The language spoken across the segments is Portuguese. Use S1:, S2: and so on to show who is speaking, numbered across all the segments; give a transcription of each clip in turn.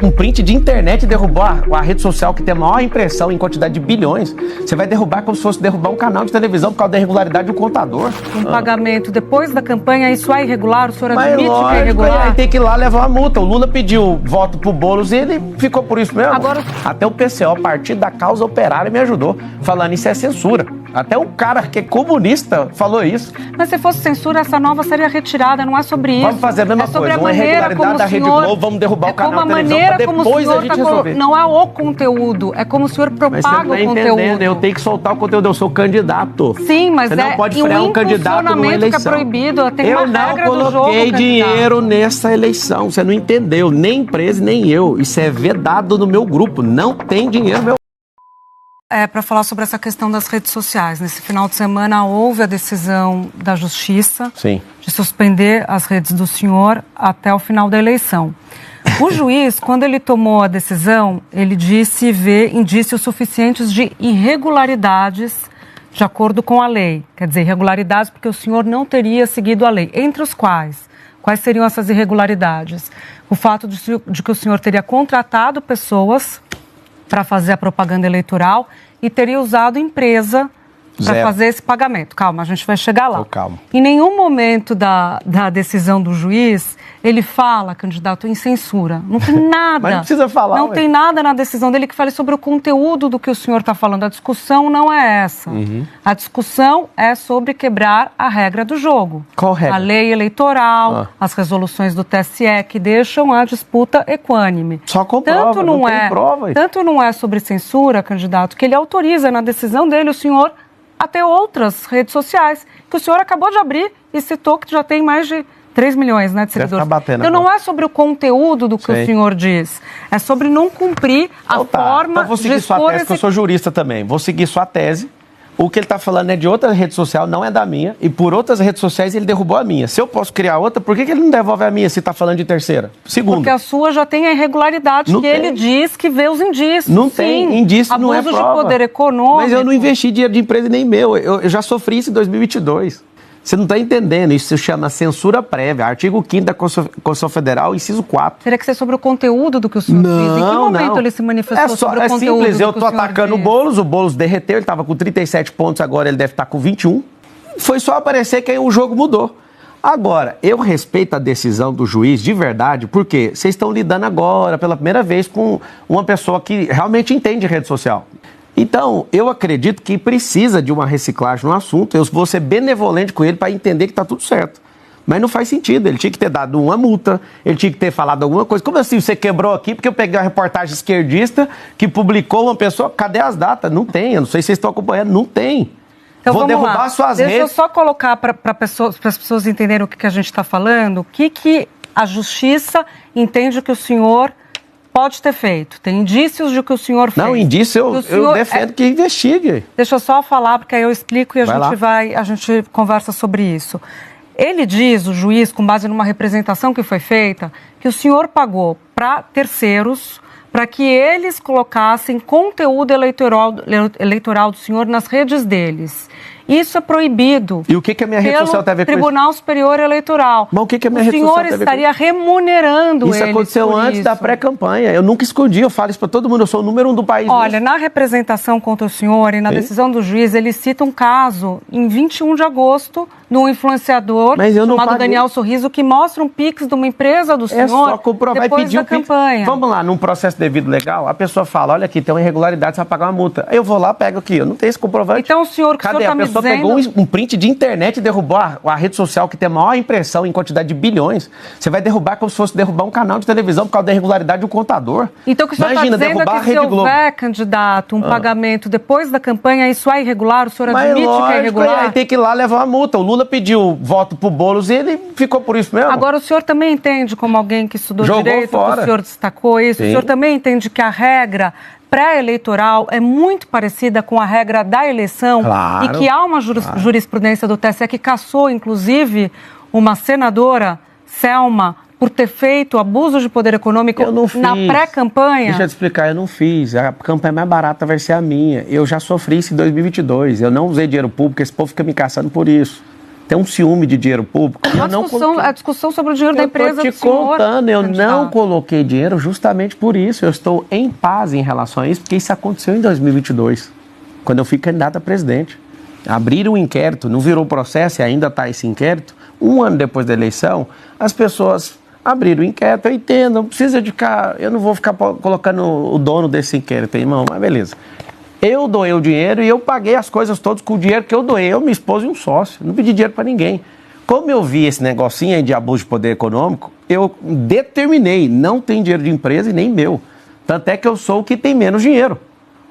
S1: Um print de internet derrubar a rede social que tem a maior impressão em quantidade de bilhões. Você vai derrubar como se fosse derrubar um canal de televisão por causa da irregularidade do contador.
S2: Um pagamento depois da campanha, isso é irregular? O senhor admite
S1: lógico,
S2: que é irregular?
S1: Aí tem que ir lá levar uma multa. O Lula pediu voto pro Boulos e ele ficou por isso mesmo.
S2: Agora...
S1: Até o PCO, Partido da Causa Operária, me ajudou. Falando isso é censura. Até o cara que é comunista falou isso.
S2: Mas se fosse censura, essa nova seria retirada, não é sobre isso.
S1: Vamos fazer a mesma coisa, uma irregularidade da Rede Globo, vamos derrubar o canal de televisão para depois a gente resolver.
S2: Não é o conteúdo, é como o senhor propaga o conteúdo.
S1: Eu tenho que soltar o conteúdo, eu sou candidato.
S2: Sim, mas
S1: você não pode frear um candidato numa eleição.
S2: Que é proibido, tem uma regra do jogo.
S1: Eu não coloquei dinheiro nessa eleição, você não entendeu, nem empresa nem eu. Isso é vedado no meu grupo, não tem dinheiro meu.
S2: Para falar sobre essa questão das redes sociais. Nesse final de semana houve a decisão da Justiça de suspender as redes do senhor até o final da eleição. O juiz, quando ele tomou a decisão, ele disse ver indícios suficientes de irregularidades de acordo com a lei. Quer dizer, irregularidades porque o senhor não teria seguido a lei. Entre os quais seriam essas irregularidades? O fato de que o senhor teria contratado pessoas para fazer a propaganda eleitoral e teria usado empresa para fazer esse pagamento. Calma, a gente vai chegar lá.
S1: Calma.
S2: Em nenhum momento da decisão do juiz, ele fala, candidato, em censura. Não tem nada.
S1: Mas não precisa falar.
S2: Não tem nada na decisão dele que fale sobre o conteúdo do que o senhor está falando. A discussão não é essa. A discussão é sobre quebrar a regra do jogo.
S1: Qual regra?
S2: A lei eleitoral, as resoluções do TSE que deixam a disputa equânime.
S1: Só com prova, não tem prova.
S2: Tanto não é sobre censura, candidato, que ele autoriza na decisão dele o senhor a ter outras redes sociais, que o senhor acabou de abrir e citou que já tem mais de 3 milhões, né, de seguidores. Então não é sobre o conteúdo do que o senhor diz, é sobre não cumprir a forma
S1: então vou seguir sua tese, porque eu sou jurista também. Vou seguir sua tese. O que ele está falando é de outra rede social, não é da minha. E por outras redes sociais ele derrubou a minha. Se eu posso criar outra, por que ele não devolve a minha se está falando de terceira? Segundo.
S2: Porque a sua já tem a irregularidade que ele diz que vê os indícios.
S1: Não tem. Indício não é prova.
S2: Abuso de poder econômico.
S1: Mas eu não investi dinheiro de empresa nem meu. Eu já sofri isso em 2022. Você não está entendendo, isso se chama censura prévia, artigo 5º da Constituição Federal, inciso 4.
S2: Teria que ser sobre o conteúdo do que o senhor diz? Em que momento ele se manifestou sobre o conteúdo?
S1: É simples, eu estou atacando o Boulos derreteu, ele estava com 37 pontos, agora ele deve estar com 21. Foi só aparecer que aí o jogo mudou. Agora, eu respeito a decisão do juiz de verdade, porque vocês estão lidando agora, pela primeira vez, com uma pessoa que realmente entende rede social. Então, eu acredito que precisa de uma reciclagem no assunto. Eu vou ser benevolente com ele para entender que está tudo certo. Mas não faz sentido. Ele tinha que ter dado uma multa, ele tinha que ter falado alguma coisa. Como assim você quebrou aqui? Porque eu peguei uma reportagem esquerdista que publicou uma pessoa. Cadê as datas? Não tem. Eu não sei se vocês estão acompanhando. Não tem.
S2: Então,
S1: vou derrubar suas redes.
S2: Deixa eu só colocar para as pessoas entenderem o que a gente está falando. O que a justiça entende que o senhor pode ter feito. Tem indícios de que o senhor fez.
S1: Não, indício eu defendo que investigue.
S2: Deixa eu só falar, porque aí eu explico e a gente conversa sobre isso. Ele diz, o juiz, com base numa representação que foi feita, que o senhor pagou para terceiros para que eles colocassem conteúdo eleitoral do senhor nas redes deles. Isso é proibido.
S1: E o que a minha rede social tem a ver com isso?
S2: Tribunal Superior Eleitoral.
S1: Mas o que a minha rede social tem a ver com isso?
S2: O senhor estaria remunerando eles.
S1: Isso aconteceu antes da pré-campanha. Eu nunca escondi, eu falo isso para todo mundo. Eu sou o número 1 do país.
S2: Olha, na representação contra o senhor e na decisão do juiz, ele cita um caso em 21 de agosto de um influenciador chamado Daniel Sorriso, que mostra um Pix de uma empresa do senhor
S1: só comprovar,
S2: depois da campanha.
S1: Vamos lá, num processo devido legal, a pessoa fala, olha aqui, tem uma irregularidade, você vai pagar uma multa. Aí eu vou lá, pego aqui, eu não tenho esse comprovante.
S2: Então o senhor que
S1: Cadê? A pessoa pegou um print de internet e derrubou a rede social que tem a maior impressão em quantidade de bilhões. Você vai derrubar como se fosse derrubar um canal de televisão por causa da irregularidade do contador.
S2: Então o que o senhor está dizendo é que se houver, candidato, um pagamento depois da campanha, isso é irregular? O senhor admite que é irregular?
S1: Aí tem que ir lá levar uma multa. O Lula pediu voto pro Boulos e ele ficou por isso mesmo.
S2: Agora, o senhor também entende, como alguém que estudou direito, que o senhor destacou isso, o senhor também entende que a regra pré-eleitoral é muito parecida com a regra da eleição e que há uma jurisprudência do TSE que cassou, inclusive, uma senadora, Selma, por ter feito abuso de poder econômico na pré-campanha?
S1: Deixa eu te explicar, eu não fiz. A campanha mais barata vai ser a minha. Eu já sofri isso em 2022. Eu não usei dinheiro público, esse povo fica me caçando por isso. Tem um ciúme de dinheiro público.
S2: A discussão sobre o dinheiro da empresa do senhor.
S1: Contando, eu não coloquei dinheiro justamente por isso. Eu estou em paz em relação a isso, porque isso aconteceu em 2022, quando eu fui candidato a presidente. Abriram um inquérito, não virou processo e ainda está esse inquérito. Um ano depois da eleição, as pessoas abriram o inquérito. Eu entendo, não precisa de ficar... Eu não vou ficar colocando o dono desse inquérito, irmão, mas beleza. Eu doei o dinheiro e eu paguei as coisas todas com o dinheiro que eu doei. Eu, minha esposa e um sócio. Não pedi dinheiro para ninguém. Como eu vi esse negocinho aí de abuso de poder econômico, eu determinei, não tem dinheiro de empresa e nem meu. Tanto é que eu sou o que tem menos dinheiro.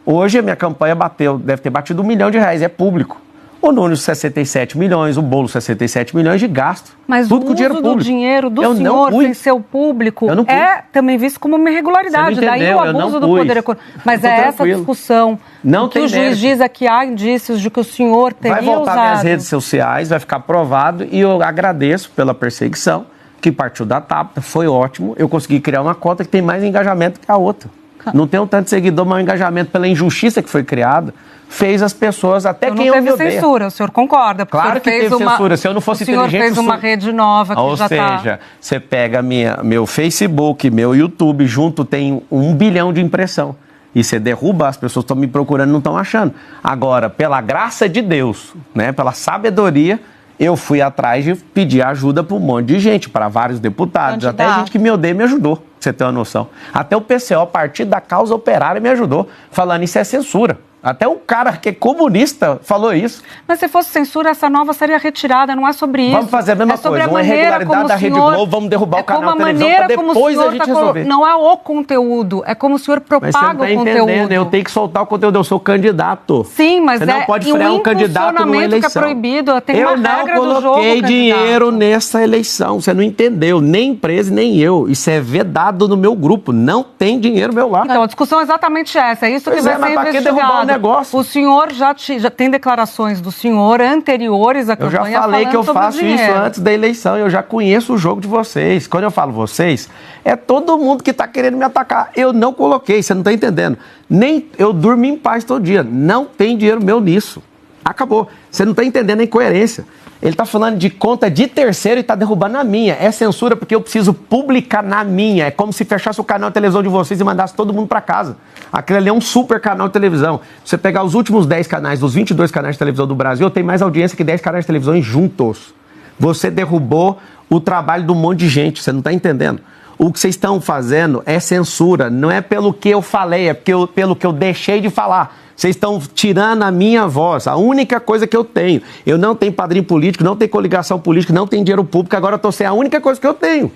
S1: Hoje a minha campanha deve ter batido R$1 milhão, é público. O Nunes, 67 milhões, o Boulos, 67 milhões de gasto.
S2: Mas tudo com dinheiro público. O dinheiro do senhor sem ser o público é também visto como uma irregularidade. Daí o abuso do poder econômico. Mas é essa discussão.
S1: Não
S2: que o juiz diz é que há indícios de que o senhor teria usado.
S1: Vai voltar minhas redes sociais, vai ficar provado e eu agradeço pela perseguição que partiu da TAP, foi ótimo. Eu consegui criar uma conta que tem mais engajamento que a outra. Não tenho tanto seguidor, mas o engajamento pela injustiça que foi criada fez as pessoas, até quem eu me odeia.
S2: Não teve censura, o senhor concorda?
S1: Claro que teve censura, se eu não fosse inteligente...
S2: O senhor fez uma rede nova que já está...
S1: Ou seja, você pega meu Facebook, meu YouTube, junto tem 1 bilhão de impressão. E você derruba, as pessoas estão me procurando e não estão achando. Agora, pela graça de Deus, né, pela sabedoria, eu fui atrás de pedir ajuda para um monte de gente, para vários deputados, até gente que me odeia me ajudou, pra você ter uma noção. Até o PCO, Partido da Causa Operária, me ajudou, falando isso é censura. Até um cara que é comunista falou isso.
S2: Mas se fosse censura, essa nova seria retirada, não é sobre isso.
S1: Vamos fazer a mesma coisa, uma irregularidade da Rede Globo, vamos derrubar o canal de televisão para depois a gente resolver.
S2: Não é o conteúdo, é como o senhor propaga o conteúdo. Mas você não está entendendo,
S1: eu tenho que soltar o conteúdo, eu sou candidato.
S2: Sim, mas
S1: você não pode frear um candidato numa eleição.
S2: Que é proibido, tem uma regra do jogo.
S1: Eu não coloquei dinheiro nessa eleição, você não entendeu, nem empresa, nem eu. Isso é vedado no meu grupo, não tem dinheiro meu lá.
S2: Então, a discussão é exatamente essa, é isso que vai ser investigado.
S1: Negócio.
S2: O senhor já tem declarações do senhor anteriores à campanha.
S1: Eu já falei que eu faço isso antes da eleição, eu já conheço o jogo de vocês. Quando eu falo vocês, é todo mundo que está querendo me atacar. Eu não coloquei, você não está entendendo. Nem eu durmo em paz todo dia. Não tem dinheiro meu nisso. Acabou. Você não está entendendo a incoerência. Ele está falando de conta de terceiro e está derrubando a minha. É censura porque eu preciso publicar na minha. É como se fechasse o canal de televisão de vocês e mandasse todo mundo para casa. Aquele ali é um super canal de televisão. Se você pegar os últimos 10 canais, dos 22 canais de televisão do Brasil, tem mais audiência que 10 canais de televisão juntos. Você derrubou o trabalho de um monte de gente. Você não está entendendo. O que vocês estão fazendo é censura. Não é pelo que eu falei, é pelo que eu deixei de falar. Vocês estão tirando a minha voz, a única coisa que eu tenho. Eu não tenho padrinho político, não tenho coligação política, não tenho dinheiro público, agora eu estou sem a única coisa que eu tenho.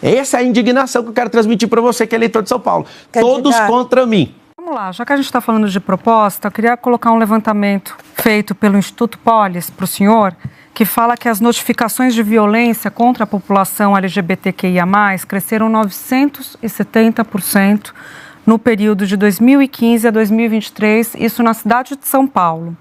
S1: Essa é a indignação que eu quero transmitir para você, que é eleitor de São Paulo. Todos contra mim.
S2: Vamos lá, já que a gente está falando de proposta, eu queria colocar um levantamento feito pelo Instituto Polis para o senhor, que fala que as notificações de violência contra a população LGBTQIA+, cresceram 970%, no período de 2015 a 2023, isso na cidade de São Paulo.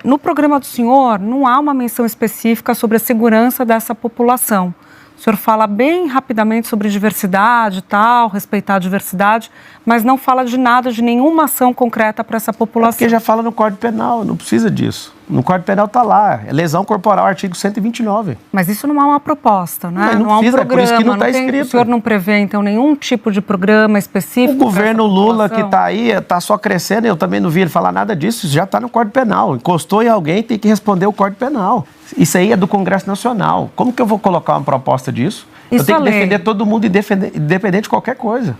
S2: No programa do senhor, não há uma menção específica sobre a segurança dessa população. O senhor fala bem rapidamente sobre diversidade e tal, respeitar a diversidade, mas não fala de nada, de nenhuma ação concreta para essa população.
S1: Porque já fala no Código Penal, não precisa disso. No Código Penal está lá, é lesão corporal, artigo 129.
S2: Mas isso não é uma proposta, né?
S1: Não há um programa, por isso que não está escrito.
S2: O senhor não prevê, então, nenhum tipo de programa específico?
S1: O governo Lula que está aí, está só crescendo, eu também não vi ele falar nada disso, isso já está no Código Penal. Encostou em alguém, tem que responder o Código Penal. Isso aí é do Congresso Nacional. Como que eu vou colocar uma proposta disso? Eu tenho que defender todo mundo, independente de qualquer coisa.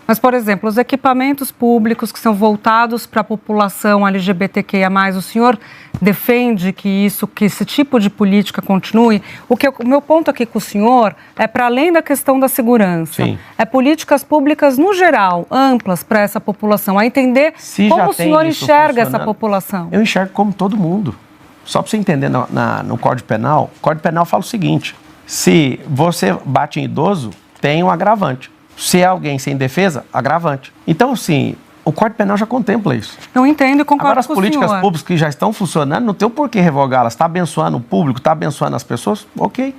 S2: Mas, por exemplo, os equipamentos públicos que são voltados para a população LGBTQIA+, o senhor defende que esse tipo de política continue? O meu ponto aqui com o senhor é para além da questão da segurança.
S1: Sim.
S2: É políticas públicas no geral, amplas para essa população, a entender como o senhor enxerga essa população.
S1: Eu enxergo como todo mundo. Só para você entender no Código Penal, o Código Penal fala o seguinte: se você bate em idoso, tem um agravante. Se é alguém sem defesa, agravante. Então, assim, o Código Penal já contempla isso.
S2: Eu entendo e concordo
S1: Agora, as políticas públicas que já estão funcionando, não tem o porquê revogá-las. Está abençoando o público, está abençoando as pessoas? Ok.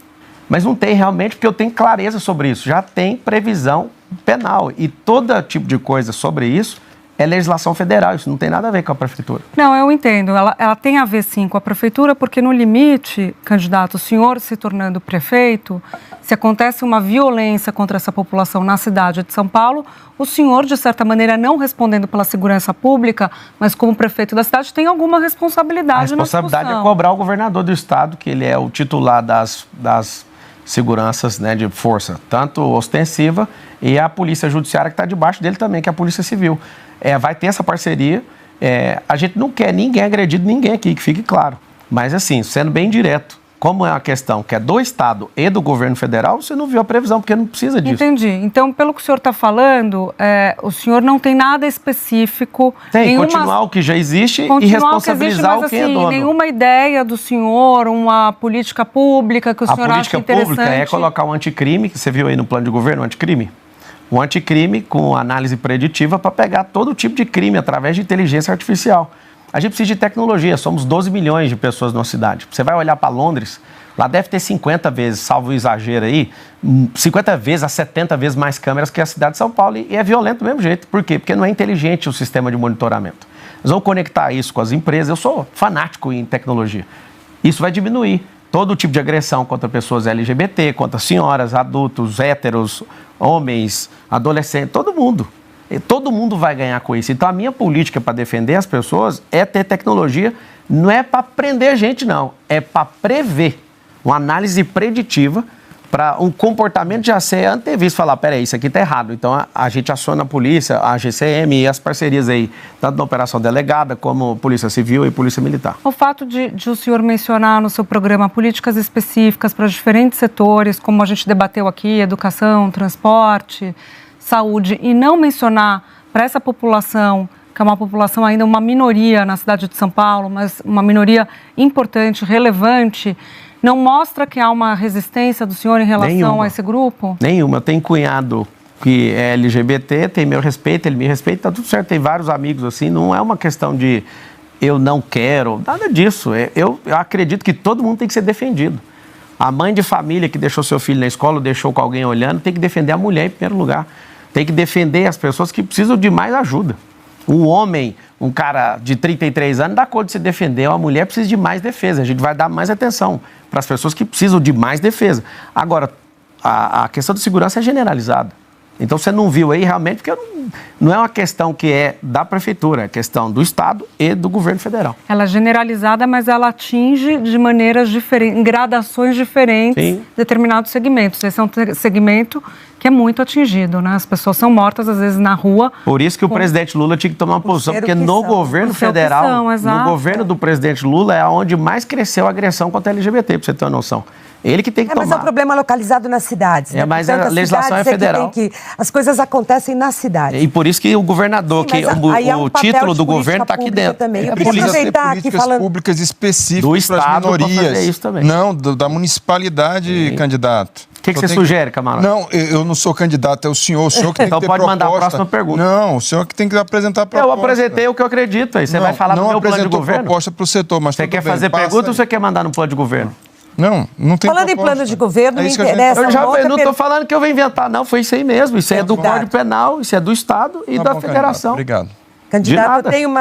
S1: Mas não tem realmente, porque eu tenho clareza sobre isso. Já tem previsão penal. E todo tipo de coisa sobre isso é legislação federal, isso não tem nada a ver com a prefeitura.
S2: Não, eu entendo. Ela tem a ver, sim, com a prefeitura, porque no limite, candidato, o senhor se tornando prefeito, se acontece uma violência contra essa população na cidade de São Paulo, o senhor, de certa maneira, não respondendo pela segurança pública, mas como prefeito da cidade, tem alguma responsabilidade na discussão.
S1: A responsabilidade é cobrar o governador do estado, que ele é o titular das seguranças, né, de força, tanto ostensiva, e a polícia judiciária que está debaixo dele também, que é a polícia civil. Vai ter essa parceria. A gente não quer ninguém agredido, ninguém aqui, que fique claro. Mas assim, sendo bem direto, como é uma questão que é do Estado e do governo federal, você não viu a previsão, porque não precisa disso.
S2: Entendi. Então, pelo que o senhor está falando, o senhor não tem nada específico...
S1: Tem, continuar o que já existe e responsabilizar o que é dono.
S2: Nenhuma ideia do senhor, uma política pública que o senhor acha interessante?
S1: A política pública é colocar o anticrime, que você viu aí no plano de governo, o anticrime? O anticrime com análise preditiva para pegar todo tipo de crime através de inteligência artificial. A gente precisa de tecnologia, somos 12 milhões de pessoas na cidade. Você vai olhar para Londres, lá deve ter 50 vezes, salvo o exagero aí, 50 vezes a 70 vezes mais câmeras que a cidade de São Paulo, e é violento do mesmo jeito. Por quê? Porque não é inteligente o sistema de monitoramento. Nós vamos conectar isso com as empresas, eu sou fanático em tecnologia. Isso vai diminuir todo tipo de agressão contra pessoas LGBT, contra senhoras, adultos, héteros, homens, adolescentes, todo mundo. Todo mundo vai ganhar com isso. Então, a minha política para defender as pessoas é ter tecnologia, não é para prender gente, não. É para prever. Uma análise preditiva para um comportamento já ser antevisto. Falar, peraí, isso aqui está errado. Então, a gente aciona a polícia, a GCM e as parcerias aí, tanto na Operação Delegada, como Polícia Civil e Polícia Militar.
S2: O fato de o senhor mencionar no seu programa políticas específicas para diferentes setores, como a gente debateu aqui, educação, transporte, saúde, e não mencionar para essa população, que é uma população ainda uma minoria na cidade de São Paulo, mas uma minoria importante, relevante, não mostra que há uma resistência do senhor em relação a esse grupo?
S1: Nenhuma. Eu tenho cunhado que é LGBT, tem meu respeito, ele me respeita, tá tudo certo. Tem vários amigos assim, não é uma questão de eu não quero, nada disso. Eu acredito que todo mundo tem que ser defendido. A mãe de família que deixou seu filho na escola, deixou com alguém olhando, tem que defender a mulher em primeiro lugar. Tem que defender as pessoas que precisam de mais ajuda. Um homem, um cara de 33 anos, dá conta de se defender. Uma mulher precisa de mais defesa. A gente vai dar mais atenção para as pessoas que precisam de mais defesa. Agora, a questão de segurança é generalizada. Então, você não viu aí realmente, porque não é uma questão que é da prefeitura, é questão do Estado e do governo federal.
S2: Ela é generalizada, mas ela atinge de maneiras diferentes, em gradações diferentes, sim, determinados segmentos. Esse é um segmento que é muito atingido, né? As pessoas são mortas, às vezes, na rua.
S1: Por isso que o presidente Lula tinha que tomar uma posição, porque no governo federal, no governo do presidente Lula, é onde mais cresceu a agressão contra a LGBT, para você ter uma noção. Ele que tem que tomar.
S3: Mas é um problema localizado nas cidades. Né?
S1: Mas a legislação é federal.
S3: As coisas acontecem nas cidades.
S1: E por isso que o governador, sim, o título do governo está aqui dentro.
S3: Também. Eu queria aproveitar aqui falando...
S4: públicas específicas para as minorias. Isso também. Não, da municipalidade, sim, candidato.
S1: O que você sugere, camarada?
S4: Não, eu não sou candidato, é o senhor que tem que ter proposta.
S1: Então pode mandar a próxima pergunta.
S4: Não, o senhor que tem que apresentar a proposta.
S1: Eu apresentei o que eu acredito, aí você vai falar do meu plano de governo?
S4: Não proposta para o setor, mas
S1: você quer fazer pergunta ou você quer mandar no plano de governo?
S4: Não tem
S3: Falando proposta. Em plano de governo, me interessa...
S1: Eu não estou falando que eu vou inventar, não. Foi isso aí mesmo. Isso é do Código Penal, isso é do Estado e da Federação.
S4: Obrigado.
S3: Candidato, eu tenho uma